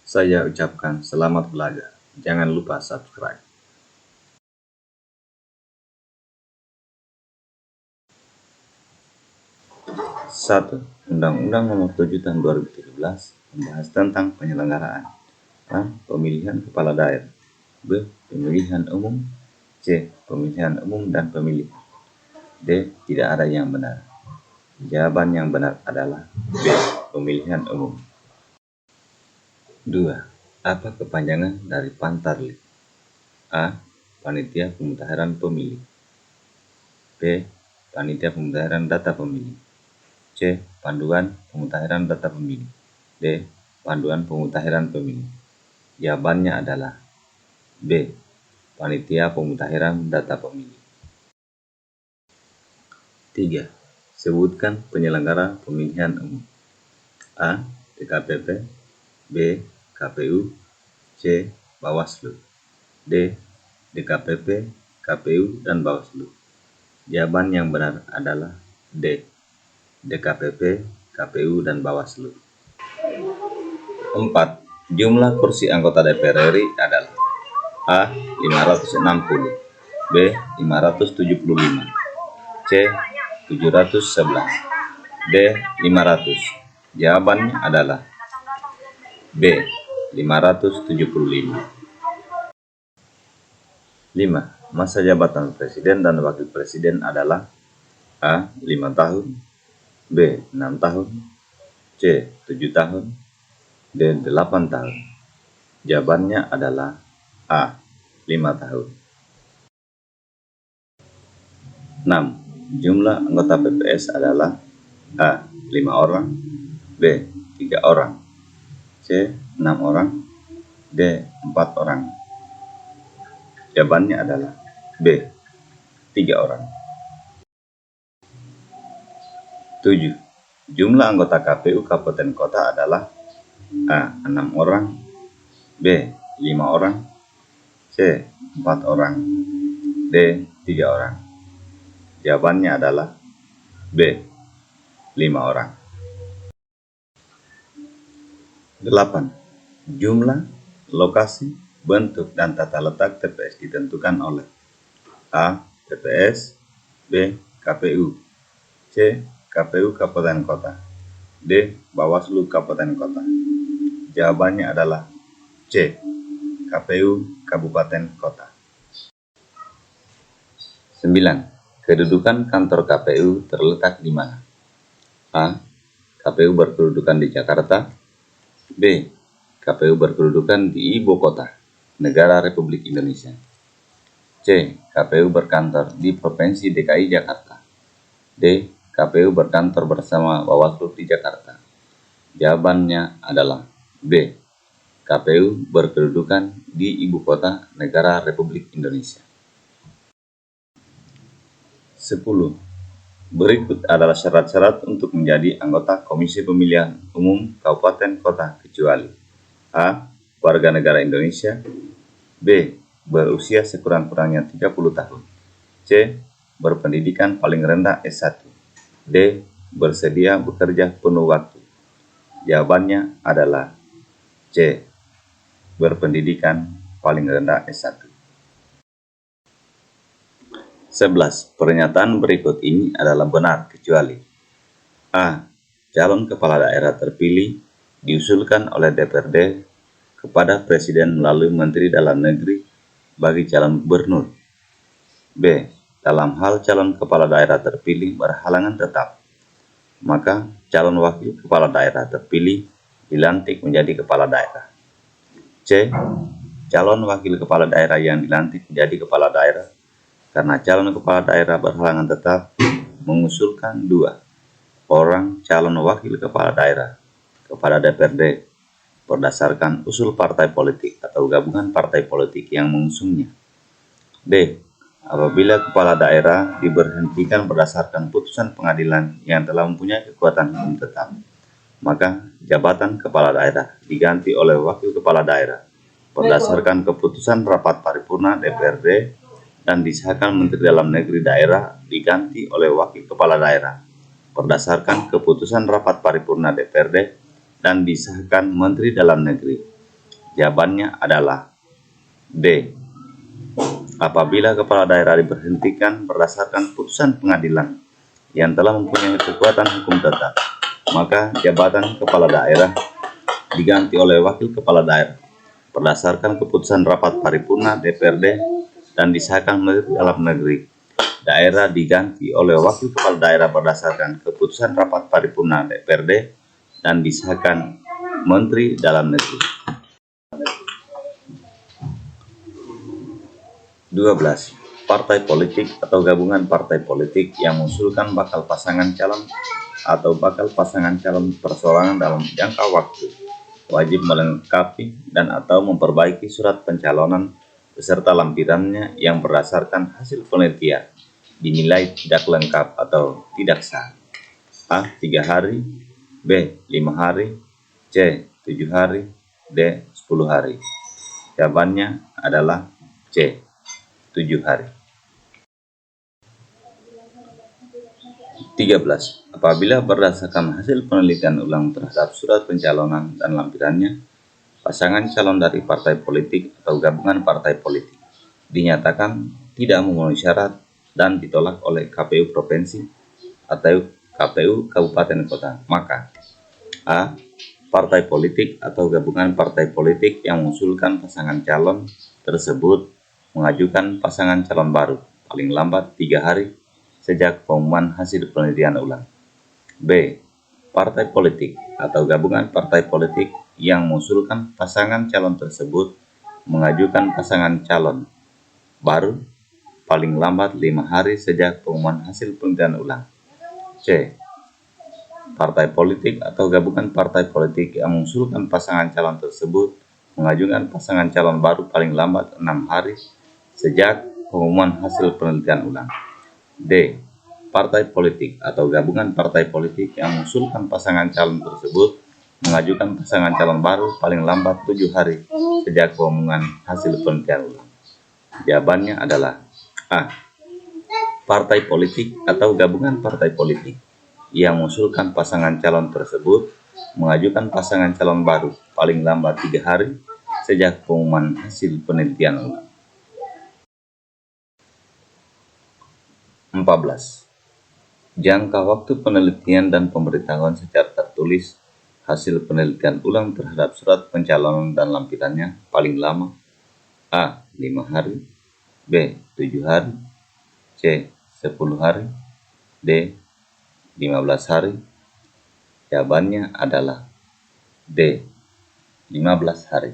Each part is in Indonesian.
Saya ucapkan selamat belajar. Jangan lupa subscribe. Satu, Undang-Undang Nomor 7 Tahun 2017 membahas tentang penyelenggaraan A. Pemilihan kepala daerah, B. Pemilihan umum, C. Pemilihan umum dan pemilih, D. Tidak ada yang benar. Jawaban yang benar adalah B. Pemilihan umum. 2. Apa kepanjangan dari Pantarlih? A. Panitia Pemutahiran Pemilih, B. Panitia Pemutahiran Data Pemilih, C. Panduan Pemutahiran Data Pemilih, D. Panduan Pemutahiran Pemilih. Jawabannya adalah B. Panitia Pemutahiran Data Pemilih. 3. Sebutkan penyelenggara pemilihan umum. A. DKPP, B. KPU, C. Bawaslu, D. DKPP, KPU, dan Bawaslu. Jawaban yang benar adalah D. DKPP, KPU, dan Bawaslu. 4. Jumlah kursi anggota DPR RI adalah A. 560, B. 575, C. 711, D. 500. Jawabannya adalah B. 575. 5. Masa jabatan presiden dan wakil presiden adalah A. 5 tahun, B. 6 tahun, C. 7 tahun, D. 8 tahun. Jawabannya adalah A. 5 tahun. 6. Jumlah anggota PPS adalah A. 5 orang, B. 3 orang, C. 6 orang, D. 4 orang. Jawabannya adalah B. 3 orang. 7. Jumlah anggota KPU Kabupaten Kota adalah A. 6 orang, B. 5 orang, C. 4 orang, D. 3 orang. Jawabannya adalah B. 5 orang. 8. Jumlah, lokasi, bentuk, dan tata letak TPS ditentukan oleh A. TPS, B. KPU, C. KPU Kabupaten Kota, D. Bawaslu Kabupaten Kota. Jawabannya adalah C. KPU Kabupaten Kota. 9. Kedudukan kantor KPU terletak di mana? A. KPU berkedudukan di Jakarta, B. KPU berkedudukan di Ibu Kota, Negara Republik Indonesia, C. KPU berkantor di Provinsi DKI Jakarta, D. KPU berkantor bersama Bawaslu di Jakarta. Jawabannya adalah B. KPU berkedudukan di Ibu Kota Negara Republik Indonesia. 10. Berikut adalah syarat-syarat untuk menjadi anggota Komisi Pemilihan Umum Kabupaten Kota kecuali A. Warga negara Indonesia, B. Berusia sekurang-kurangnya 30 tahun, C. Berpendidikan paling rendah S1, D. Bersedia bekerja penuh waktu. Jawabannya adalah C. Berpendidikan paling rendah S1. 11. Pernyataan berikut ini adalah benar kecuali A. Calon kepala daerah terpilih diusulkan oleh DPRD kepada Presiden melalui Menteri Dalam Negeri bagi calon gubernur, B. Dalam hal calon kepala daerah terpilih berhalangan tetap, maka calon wakil kepala daerah terpilih dilantik menjadi kepala daerah, C. Calon wakil kepala daerah yang dilantik menjadi kepala daerah karena calon kepala daerah berhalangan tetap mengusulkan 2 orang calon wakil kepala daerah kepada DPRD berdasarkan usul partai politik atau gabungan partai politik yang mengusungnya. D. Apabila kepala daerah diberhentikan berdasarkan putusan pengadilan yang telah mempunyai kekuatan hukum tetap, maka jabatan kepala daerah diganti oleh wakil kepala daerah berdasarkan keputusan rapat paripurna DPRD dan disahkan Menteri Dalam Negeri daerah diganti oleh wakil kepala daerah berdasarkan keputusan rapat paripurna DPRD dan disahkan Menteri Dalam Negeri Jawabannya adalah D. Apabila kepala daerah diberhentikan berdasarkan putusan pengadilan yang telah mempunyai kekuatan hukum tetap, maka jabatan kepala daerah diganti oleh wakil kepala daerah berdasarkan keputusan rapat paripurna DPRD dan disahkan Menteri Dalam Negeri. Daerah diganti oleh wakil kepala daerah berdasarkan keputusan rapat paripurna DPRD dan disahkan Menteri Dalam Negeri. 12. Partai politik atau gabungan partai politik yang mengusulkan bakal pasangan calon atau bakal pasangan calon perseorangan dalam jangka waktu wajib melengkapi dan atau memperbaiki surat pencalonan beserta lampirannya yang berdasarkan hasil penelitian dinilai tidak lengkap atau tidak sah. A. 3 hari, B. 5 hari, C. 7 hari, D. 10 hari. Jawabannya adalah C. 7 hari. 13. Apabila berdasarkan hasil penelitian ulang terhadap surat pencalonan dan lampirannya, pasangan calon dari partai politik atau gabungan partai politik dinyatakan tidak memenuhi syarat dan ditolak oleh KPU Provinsi atau KPU Kabupaten Kota, maka A. Partai politik atau gabungan partai politik yang mengusulkan pasangan calon tersebut mengajukan pasangan calon baru paling lambat 3 hari sejak pengumuman hasil penelitian ulang. B. Partai politik atau gabungan partai politik yang mengusulkan pasangan calon tersebut mengajukan pasangan calon baru paling lambat 5 hari sejak pengumuman hasil penelitian ulang. C. Partai politik atau gabungan partai politik yang mengusulkan pasangan calon tersebut mengajukan pasangan calon baru paling lambat 6 hari sejak pengumuman hasil penelitian ulang. D. Partai politik atau gabungan partai politik yang mengusulkan pasangan calon tersebut mengajukan pasangan calon baru paling lambat 7 hari sejak pengumuman hasil penelitian ulang. Jawabannya adalah A. Partai politik atau gabungan partai politik yang mengusulkan pasangan calon tersebut mengajukan pasangan calon baru paling lambat 3 hari sejak pengumuman hasil penelitian ulang. 14. Jangka waktu penelitian dan pemberitahuan secara tertulis hasil penelitian ulang terhadap surat pencalonan dan lampirannya paling lama A. 5 hari, B. 7 hari, C. 10 hari, D. 15 hari. Jawabannya adalah D. 15 hari.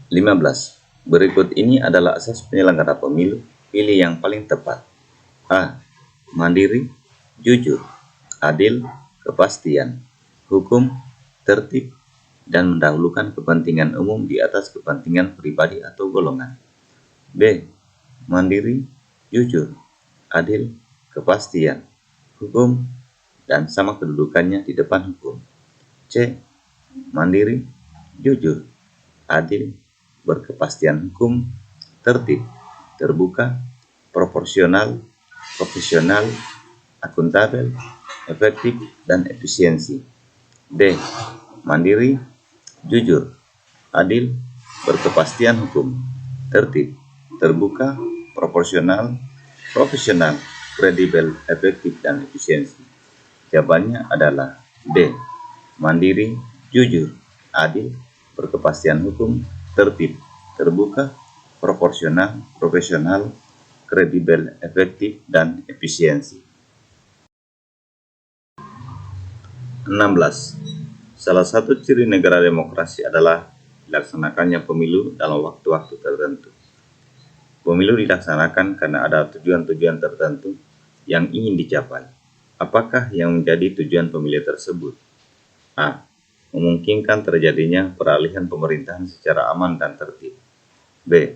15. Berikut ini adalah asas penyelenggara pemilu. Pilih yang paling tepat. A. Mandiri, jujur, adil, kepastian, hukum, tertib, dan mendahulukan kepentingan umum di atas kepentingan pribadi atau golongan. B. Mandiri, jujur, adil, kepastian, hukum, dan sama kedudukannya di depan hukum. C. Mandiri, jujur, adil, berkepastian hukum, tertib, terbuka, proporsional, profesional, akuntabel, efektif, dan efisiensi. D. Mandiri, jujur, adil, berkepastian hukum, tertib, terbuka, proporsional, profesional, kredibel, efektif, dan efisiensi. Jawabannya adalah D. Mandiri, jujur, adil, berkepastian hukum, tertib, terbuka, proporsional, profesional, kredibel, efektif, dan efisiensi. 16. Salah satu ciri negara demokrasi adalah dilaksanakannya pemilu dalam waktu-waktu tertentu. Pemilu dilaksanakan karena ada tujuan-tujuan tertentu yang ingin dicapai. Apakah yang menjadi tujuan pemilu tersebut? A. Memungkinkan terjadinya peralihan pemerintahan secara aman dan tertib. B.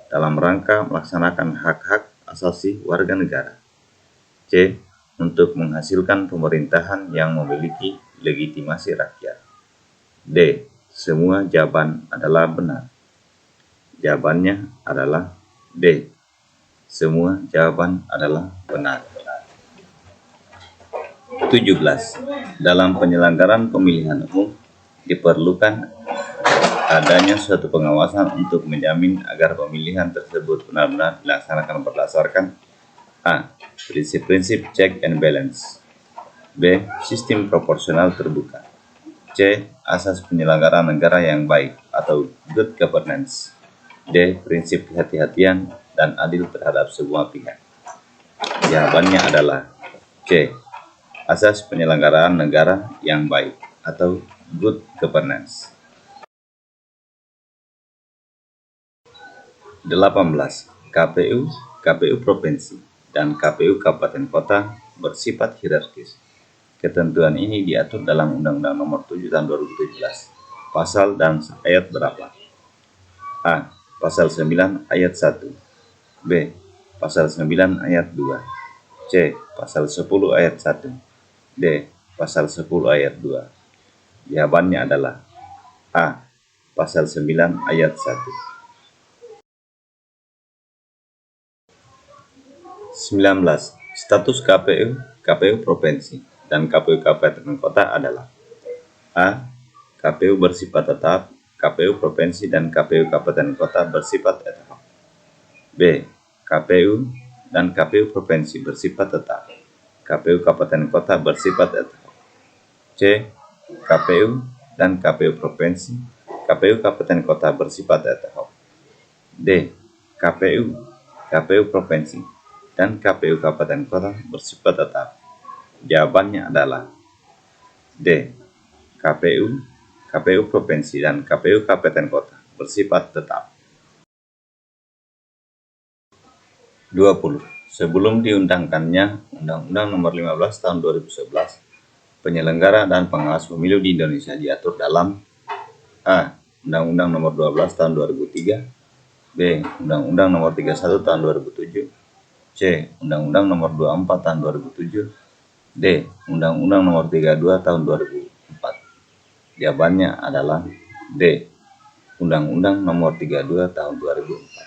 Dalam rangka melaksanakan hak-hak asasi warga negara. C. Untuk menghasilkan pemerintahan yang memiliki legitimasi rakyat. D. Semua jawaban adalah benar. Jawabannya adalah D. Semua jawaban adalah benar. 17. Dalam penyelenggaraan pemilihan umum, Diperlukan adanya suatu pengawasan untuk menjamin agar pemilihan tersebut benar-benar dilaksanakan berdasarkan A. Prinsip-prinsip check and balance. B. Sistem proporsional terbuka. C. Asas penyelenggaraan negara yang baik atau good governance. D. Prinsip kehati-hatian dan adil terhadap semua pihak. Jawabannya adalah C. Asas penyelenggaraan negara yang baik atau good governance. 18. KPU Provinsi dan KPU Kabupaten Kota bersifat hierarkis. Ketentuan ini diatur dalam Undang-Undang Nomor 7 Tahun 2017. Pasal dan ayat berapa? A. Pasal 9 ayat 1. B. Pasal 9 ayat 2. C. Pasal 10 ayat 1. D. Pasal 10 ayat 2. Jawabannya adalah A. Pasal 9 ayat 1. 19. Status KPU Provinsi dan KPU Kabupaten Kota adalah A. KPU bersifat tetap, KPU Provinsi dan KPU Kabupaten Kota bersifat ad hoc. B. KPU dan KPU Provinsi bersifat tetap, KPU Kabupaten Kota bersifat ad hoc. C. KPU dan KPU Provinsi, KPU Kabupaten Kota bersifat ad hoc. D. KPU Provinsi dan KPU Kabupaten Kota bersifat tetap. Jawabannya adalah D. KPU Provinsi dan KPU Kabupaten Kota bersifat tetap. 20. Sebelum diundangkannya Undang-Undang Nomor 15 Tahun 2011, penyelenggara dan pengawas pemilu di Indonesia diatur dalam A. Undang-Undang Nomor 12 Tahun 2003, B. Undang-Undang Nomor 31 Tahun 2007, C. Undang-Undang Nomor 24 Tahun 2007, D. Undang-Undang Nomor 32 Tahun 2004. Jawabannya adalah D. Undang-Undang Nomor 32 Tahun 2004.